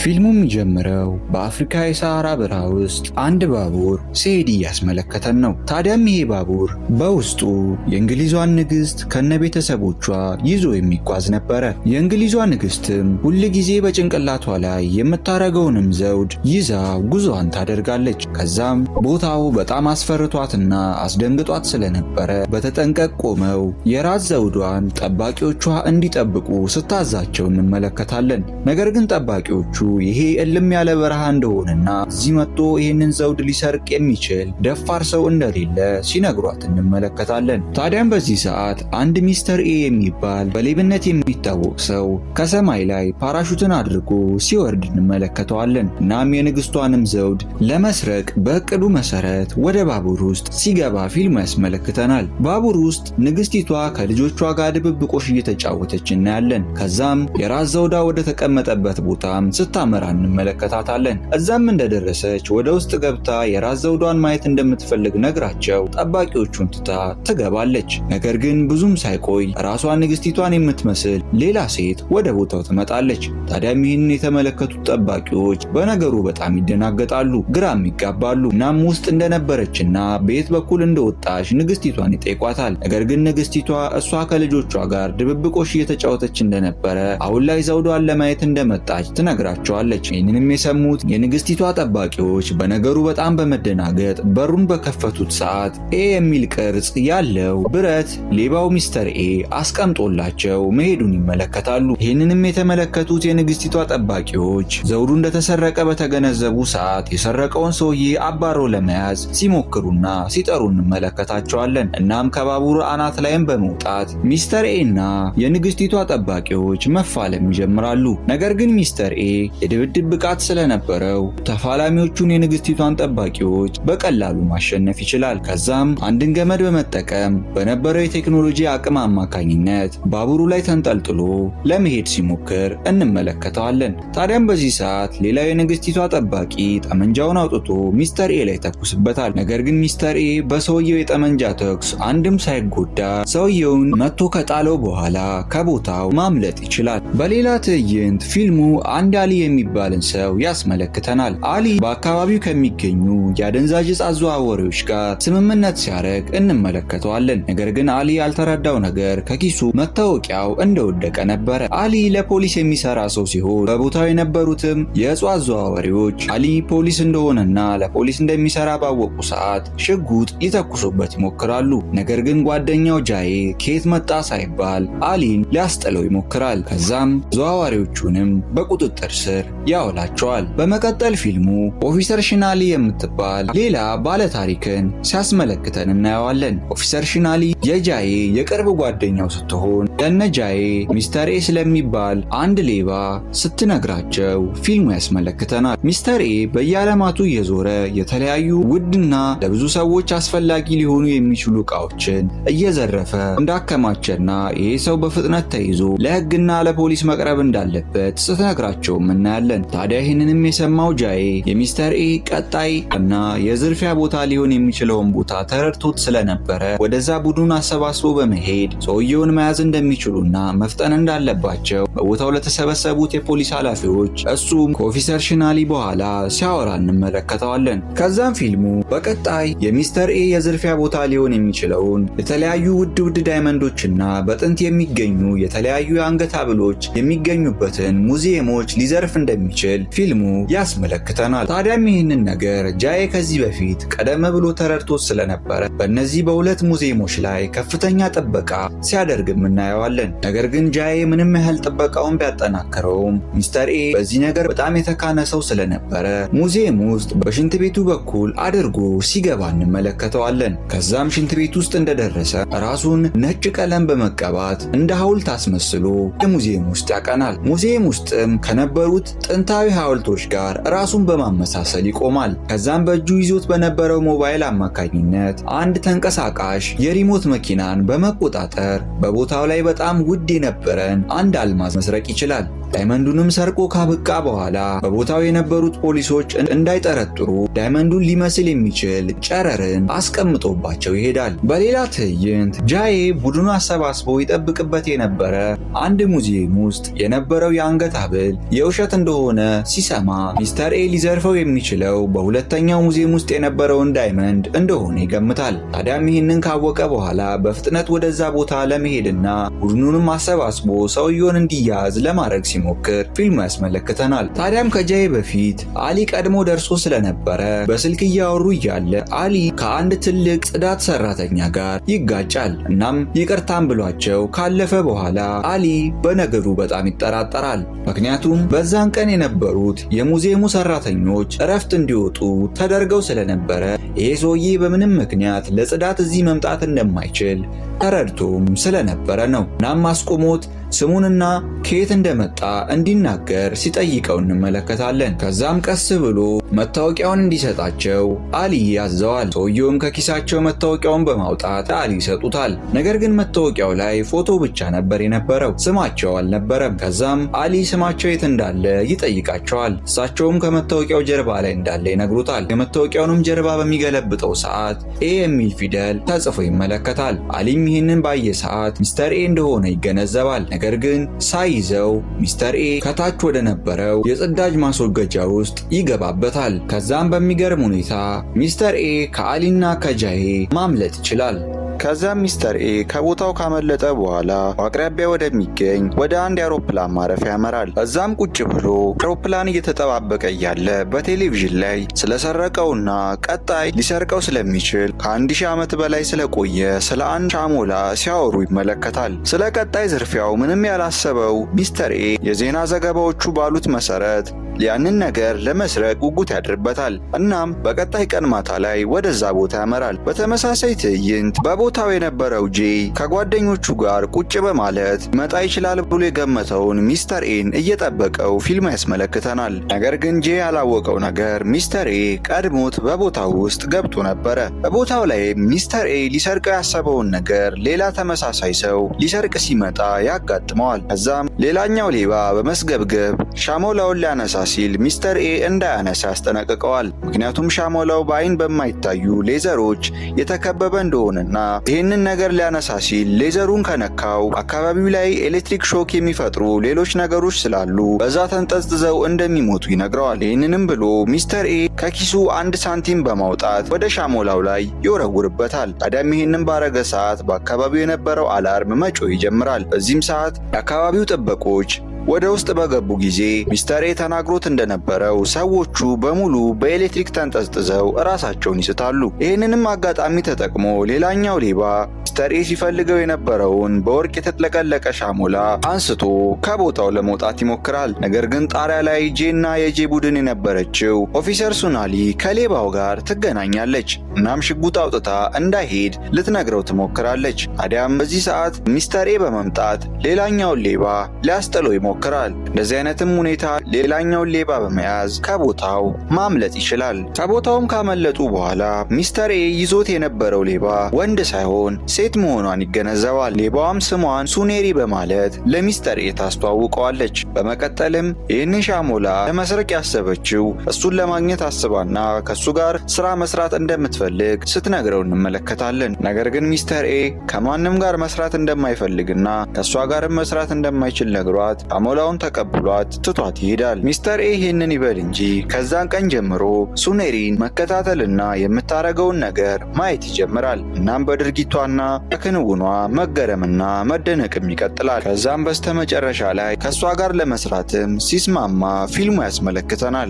ፊልሙ የሚጀምረው በአፍሪካ የሰሃራ በረሃ ውስጥ አንድ ባቡር ሲሄድ እያስመለከተን ነው። ታዲያም ይሄ ባቡር በውስጡ የእንግሊዟን ንግስት ከነቤተሰቦቿ ይዞ የሚጓዝ ነበረ። የእንግሊዟ ንግስትም ሁል ጊዜ በጭንቅላቷ ላይ የምታረገውንም ዘውድ ይዛ ጉዞዋን ታደርጋለች። ከዛም ቦታው በጣም አስፈርቷትና አስደንግጧት ስለነበረ በተጠንቀቅ ቆመው የራስ ዘውዷን ጠባቂዎቿ እንዲጠብቁ ስታዛቸው እንመለከታለን። ነገር ግን ጠባቂዎቹ ይሄ እልም ያለ በረሃ እንደሆነና እዚህ መጥቶ ይህንን ዘውድ ሊሰርቅ የሚችል ደፋር ሰው እንደሌለ ሲነግሯት እንመለከታለን። ታዲያም በዚህ ሰዓት አንድ ሚስተር ኤ የሚባል በሌብነት የሚታወቅ ሰው ከሰማይ ላይ ፓራሹትን አድርጎ ሲወርድ እንመለከተዋለን። እናም የንግስቷንም ዘውድ ለመስረቅ በእቅዱ መሰረት ወደ ባቡር ውስጥ ሲገባ ፊልሙ ያስመለክተናል። ባቡር ውስጥ ንግስቲቷ ከልጆቿ ጋር ድብብቆሽ እየተጫወተች እናያለን። ከዛም የራስ ዘውዷ ወደ ተቀመጠበት ቦታም ስታመራ እንመለከታታለን። እዛም እንደደረሰች ወደ ውስጥ ገብታ የራስ ዘውዷን ማየት እንደምትፈልግ ነግራቸው ጠባቂዎቹን ትታ ትገባለች። ነገር ግን ብዙም ሳይቆይ ራሷ ንግስቲቷን የምትመስል ሌላ ሴት ወደ ቦታው ትመጣለች። ታዲያም ይህንን የተመለከቱት ጠባቂዎች በነገሩ በጣም ይደናገጣሉ፣ ግራም ይጋባሉ። እናም ውስጥ እንደነበረችና በየት በኩል እንደወጣች ንግስቲቷን ይጠይቋታል። ነገር ግን ንግስቲቷ እሷ ከልጆቿ ጋር ድብብቆሽ እየተጫወተች እንደነበረ አሁን ላይ ዘውዷን ለማየት እንደመጣች ትነግራቸዋለች። ይህንንም የሰሙት የንግስቲቷ ጠባቂዎች በነገሩ በጣም በመደናገጥ በሩን በከፈቱት ሰዓት ኤ የሚል ቅርጽ ያለው ብረት ሌባው ሚስተር ኤ አስቀምጦላቸው መሄዱን ይመለከታሉ። ይህንንም የተመለከቱት የንግስቲቷ ጠባቂዎች ዘውዱ እንደተሰረቀ በተገነዘቡ ሰዓት የሰረቀውን ሰውዬ አባሮ ለመያዝ ሲሞክሩና ሲጠሩ እንመለከታቸዋለን። እናም ከባቡር አናት ላይም በመውጣት ሚስተር ኤ እና የንግስቲቷ ጠባቂዎች መፋለም ይጀምራሉ። ነገር ግን ሚስተር ኤ የድብድብ ብቃት ስለነበረው ተፋላሚዎቹን የንግስቲቷን ጠባቂዎች በቀላሉ ማሸነፍ ይችላል። ከዛም አንድን ገመድ በመጠቀም በነበረው የቴክኖሎጂ አቅም አማካኝነት ባቡሩ ላይ ተንጠልጥሎ ለመሄድ ሲሞክር እንመለከተዋለን። ታዲያም በዚህ ሰዓት ሌላው የንግስቲቷ ጠባቂ ጠመንጃውን አውጥቶ ሚስተር ኤ ላይ ተኩስበታል። ነገር ግን ሚስተር ኤ በሰውየው የጠመንጃ ተኩስ አንድም ሳይጎዳ ሰውየውን መቶ ከጣለው በኋላ ከቦታው ማምለጥ ይችላል። በሌላ ትዕይንት ፊልሙ አንድ አሊ የሚባልን ሰው ያስመለክተናል። አሊ በአካባቢው ከሚገኙ የአደንዛዥ ዕፅ አዘዋዋሪዎች ጋር ስምምነት ሲያደርግ እንመለከተዋለን። ነገር ግን አሊ ያልተረዳው ነገር ከኪሱ መታወቂያው እንደወደቀ ነበረ። አሊ ለፖሊስ የሚሰራ ሰው ሲሆን በቦታው የነበሩትም የዕፅ አዘዋዋሪዎች አሊ ፖሊስ እንደሆነና ለፖሊስ እንደሚሰራ ባወቁ ሰዓት ሽጉጥ ሊተኩሱበት ይሞክራሉ። ነገር ግን ጓደኛው ጃዬ ከየት መጣ ሳይባል አሊን ሊያስጥለው ይሞክራል። ከዛም ዘዋዋሪዎቹንም በቁጥጥር ስር ያውላቸዋል። በመቀጠል ፊልሙ ኦፊሰር ሽናሊ የምትባል ሌላ ባለታሪክን ሲያስመለክተን እናየዋለን። ኦፊሰር ሽናሊ የጃዬ የቅርብ ጓደኛው ስትሆን ለነ ጃዬ ሚስተር ኤ ስለሚባል አንድ ሌባ ስትነግራቸው ፊልሙ ያስመለክተናል። ሚስተር ኤ በየዓለማቱ እየዞረ የተለያዩ ውድና ለብዙ ሰዎች አስፈላጊ ሊሆኑ የሚችሉ ዕቃዎችን እየዘረፈ እንዳከማቸና ይህ ሰው በፍጥነት ተይዞ ለሕግና ለፖሊስ መቅረብ እንዳለበት ስትነግራቸውም እናያለን። ታዲያ ይህንንም የሰማው ጃዬ የሚስተር ኤ ቀጣይ እና የዝርፊያ ቦታ ሊሆን የሚችለውን ቦታ ተረድቶት ስለነበረ ወደዛ ቡድን አሰባስቦ በመሄድ ሰውየውን መያዝ እንደሚችሉና መፍጠን እንዳለባቸው በቦታው ለተሰበሰቡት የፖሊስ ኃላፊዎች እሱም ከኦፊሰር ሽናሊ በኋላ ሲያወራ እንመለከተዋለን። ከዛም ፊልሙ በቀጣይ የሚስተር ኤ የዝርፊያ ቦታ ሊሆን የሚችለውን የተለያዩ ውድ ዳይመንዶችና በጥንት የሚገኙ የተለያዩ የአንገት ሐብሎች የሚገኙበትን ሙዚየሞች ሊዘርፍ እንደሚችል ፊልሙ ያስመለክተናል። ታዲያም ይህንን ነገር ጃዬ ከዚህ በፊት ቀደም ብሎ ተረድቶት ስለነበረ በእነዚህ በሁለት ሙዚየሞች ላይ ከፍተኛ ጥበቃ ሲያደርግም እናየዋለን። ነገር ግን ጃዬ ምንም ያህል ጥበቃውን ቢያጠናክረውም ሚስተር ኤ በዚህ ነገር በጣም የተካነ ሰው ስለነበረ ሙዚየም ውስጥ በሽንት ቤቱ በኩል አድርጎ ሲገባ እንመለከተዋለን። ከዛም ሽንት ቤት ውስጥ እንደደረሰ ራሱን ነጭ ቀለም በመቀባት እንደ ሐውልት አስመስሎ የሙዚየም ውስጥ ያቀናል። ሙዚየም ውስጥም ከነበሩት ጥንታዊ ሐውልቶች ጋር ራሱን በማመሳሰል ይቆማል። ከዛም በእጁ ይዞት በነበረው ሞባይል አማካኝነት አንድ ተንቀሳቃሽ የሪሞት መኪናን በመቆጣጠር በቦታው ላይ በጣም ውድ የነበረን አንድ አልማዝ መስረቅ ይችላል። ዳይመንዱንም ሰርቆ ካበቃ በኋላ በቦታው የነበሩት ፖሊሶች እንዳይጠረጥሩ ዳይመንዱን ሊመስል የሚችል ጨረርን አስቀምጦባቸው ይሄዳል። በሌላ ትዕይንት ጃዬ ቡድኑ አሰባስቦ ይጠብቅበት የነበረ አንድ ሙዚየም ውስጥ የነበረው የአንገት ሐብል የውሸት እንደሆነ ሲሰማ ሚስተር ኤ ሊዘርፈው የሚችለው በሁለተኛው ሙዚየም ውስጥ የነበረውን ዳይመንድ እንደሆነ ይገምታል። ታዲያም ይህንን ካወቀ በኋላ በፍጥነት ወደዛ ቦታ ለመሄድና ቡድኑንም አሰባስቦ ሰውየውን እንዲያዝ ለማድረግ ሲሞክር ፊልሙ ያስመለክተናል። ታዲያም ከጃዬ በፊት አሊ ቀድሞ ደርሶ ስለነበረ በስልክ እያወሩ እያለ አሊ ከአንድ ትልቅ ጽዳት ሰራተኛ ጋር ይጋጫል። እናም ይቅርታን ብሏቸው ካለፈ በኋላ አሊ በነገሩ በጣም ይጠራጠራል። ምክንያቱም በዛን ቀን የነበሩት የሙዚየሙ ሰራተኞች እረፍት እንዲወጡ ተደርገው ስለነበረ ይሄ ሰውዬ በምንም ምክንያት ለጽዳት እዚህ መምጣት እንደማይችል ተረድቶም ስለነበረ ነው። እናም አስቆሞት ስሙንና ከየት እንደመጣ እንዲናገር ሲጠይቀው እንመለከታለን። ከዛም ቀስ ብሎ መታወቂያውን እንዲሰጣቸው አሊ ያዘዋል። ሰውየውም ከኪሳቸው መታወቂያውን በማውጣት ለአሊ ይሰጡታል። ነገር ግን መታወቂያው ላይ ፎቶ ብቻ ነበር የነበረው፣ ስማቸው አልነበረም። ከዛም አሊ ስማቸው የት እንዳለ ይጠይቃቸዋል። እሳቸውም ከመታወቂያው ጀርባ ላይ እንዳለ ይነግሩታል። የመታወቂያውንም ጀርባ በሚገለብጠው ሰዓት ኤ የሚል ፊደል ተጽፎ ይመለከታል። አሊም ይህንን ባየ ሰዓት ሚስተር ኤ እንደሆነ ይገነዘባል። ነገር ግን ሳይዘው ሚስተር ኤ ከታች ወደ ነበረው የጽዳጅ ማስወገጃ ውስጥ ይገባበታል። ከዛም በሚገርም ሁኔታ ሚስተር ኤ ከአሊና ከጃዬ ማምለጥ ይችላል። ከዛም ሚስተር ኤ ከቦታው ካመለጠ በኋላ በአቅራቢያ ወደሚገኝ ወደ አንድ የአውሮፕላን ማረፊያ ያመራል። እዛም ቁጭ ብሎ አውሮፕላን እየተጠባበቀ እያለ በቴሌቪዥን ላይ ስለሰረቀውና ቀጣይ ሊሰርቀው ስለሚችል ከ1000 ዓመት በላይ ስለቆየ ስለ አንድ ሻሞላ ሲያወሩ ይመለከታል። ስለ ቀጣይ ዝርፊያው ምንም ያላሰበው ሚስተር ኤ የዜና ዘገባዎቹ ባሉት መሰረት ያንን ነገር ለመስረቅ ጉጉት ያድርበታል። እናም በቀጣይ ቀን ማታ ላይ ወደዛ ቦታ ያመራል። በተመሳሳይ ትዕይንት በቦታው የነበረው ጄ ከጓደኞቹ ጋር ቁጭ በማለት መጣ ይችላል ብሎ የገመተውን ሚስተር ኤን እየጠበቀው ፊልም ያስመለክተናል። ነገር ግን ጄ ያላወቀው ነገር ሚስተር ኤ ቀድሞት በቦታው ውስጥ ገብቶ ነበረ። በቦታው ላይ ሚስተር ኤ ሊሰርቀው ያሰበውን ነገር ሌላ ተመሳሳይ ሰው ሊሰርቅ ሲመጣ ያጋጥመዋል። ከዛም ሌላኛው ሌባ በመስገብገብ ሻሞላውን ሊያነሳ ሲል ሚስተር ኤ እንዳያነሳ ያስጠነቅቀዋል። ምክንያቱም ሻሞላው በአይን በማይታዩ ሌዘሮች የተከበበ እንደሆነና ይህንን ነገር ሊያነሳ ሲል ሌዘሩን ከነካው አካባቢው ላይ ኤሌክትሪክ ሾክ የሚፈጥሩ ሌሎች ነገሮች ስላሉ በዛ ተንጠዝጥዘው እንደሚሞቱ ይነግረዋል። ይህንንም ብሎ ሚስተር ኤ ከኪሱ 1 ሳንቲም በማውጣት ወደ ሻሞላው ላይ ይወረውርበታል። ታዲያም ይህንን ባረገ ሰዓት በአካባቢው የነበረው አላርም መጮህ ይጀምራል። በዚህም ሰዓት የአካባቢው ጥበቆች ወደ ውስጥ በገቡ ጊዜ ሚስተር ኤ ተናግሮት እንደነበረው ሰዎቹ በሙሉ በኤሌክትሪክ ተንጠዝጥዘው ራሳቸውን ይስታሉ። ይህንንም አጋጣሚ ተጠቅሞ ሌላኛው ሌባ ሚስተር ኤ ሲፈልገው የነበረውን በወርቅ የተጥለቀለቀ ሻሞላ አንስቶ ከቦታው ለመውጣት ይሞክራል። ነገር ግን ጣሪያ ላይ ጄና የጄ ቡድን የነበረችው ኦፊሰር ሱናሊ ከሌባው ጋር ትገናኛለች። እናም ሽጉጥ አውጥታ እንዳይሄድ ልትነግረው ትሞክራለች። ታዲያም በዚህ ሰዓት ሚስተር ኤ በመምጣት ሌላኛውን ሌባ ሊያስጥለው ይሞክራል። እንደዚህ አይነትም ሁኔታ ሌላኛውን ሌባ በመያዝ ከቦታው ማምለጥ ይችላል። ከቦታውም ካመለጡ በኋላ ሚስተር ኤ ይዞት የነበረው ሌባ ወንድ ሳይሆን ሴት መሆኗን ይገነዘባል። ሌባዋም ስሟን ሱኔሪ በማለት ለሚስተር ኤ ታስተዋውቀዋለች። በመቀጠልም ይህንን ሻሞላ ለመስረቅ ያሰበችው እሱን ለማግኘት አስባና ከሱ ጋር ስራ መስራት እንደምትፈልግ ስትነግረው እንመለከታለን። ነገር ግን ሚስተር ኤ ከማንም ጋር መስራት እንደማይፈልግና ከሷ ጋርም መስራት እንደማይችል ነግሯት ሻሞላውን ተቀብሏት ትቷት ይሄዳል። ሚስተር ኤ ይህንን ይበል እንጂ ከዛን ቀን ጀምሮ ሱኔሪን መከታተልና የምታረገውን ነገር ማየት ይጀምራል። እናም በድርጊቷና በክንውኗ መገረምና መደነቅም ይቀጥላል። ከዛም በስተመጨረሻ ላይ ከሷ ጋር ለመስራትም ሲስማማ ፊልሙ ያስመለክተናል።